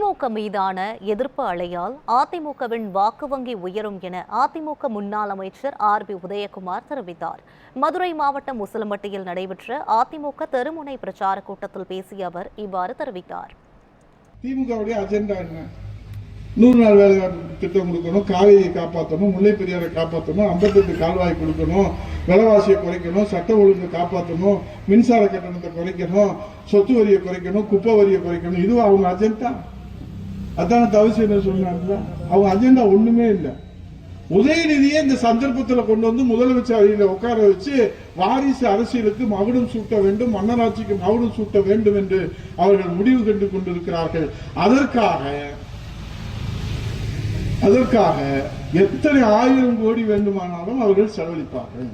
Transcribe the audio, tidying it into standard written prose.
திமுக மீதான எதிர்ப்பு அலையால் அதிமுகவின் வாக்கு வங்கி உயரும் என அதிமுக முன்னாள் அமைச்சர் RB உதயகுமார் தெரிவித்தார். மதுரை மாவட்டம் உசிலம்பட்டியில் நடைபெற்ற அதிமுக தெருமுனை பிரச்சார கூட்டத்தில் பேசிய அவர் இவ்வாறு தெரிவித்தார். திமுகவுடைய அஜெண்டா என்ன? 100 நாள் வேலை திட்டம் கொடுக்கணும், காவிரியை காப்பாற்றணும், முல்லை பெரியாரை காப்பாற்றணும், 58 கால்வாய் கொடுக்கணும், விலைவாசியை குறைக்கணும், சட்ட ஒழுங்கை காப்பாற்றணும், மின்சார கட்டணத்தை குறைக்கணும், சொத்து வரியை குறைக்கணும், குப்பை வரியை குறைக்கணும். இது அவங்க அஜெண்டா. அதான தவிர சொன்னாங்க. அவங்க அஜெண்டா ஒண்ணுமே இல்லை. உதயநிதியை இந்த சந்தர்ப்பத்தில் கொண்டு வந்து முதலமைச்சர் அவையில் உட்கார வச்சு வாரிசு அரசியலுக்கு மகுடம் சூட்ட வேண்டும், மன்னராட்சிக்கு மகுடம் சூட்ட வேண்டும் என்று அவர்கள் முடிவு கண்டு கொண்டிருக்கிறார்கள். அதற்காக எத்தனை 1000 கோடி வேண்டுமானாலும் அவர்கள் செலவழிப்பார்கள்.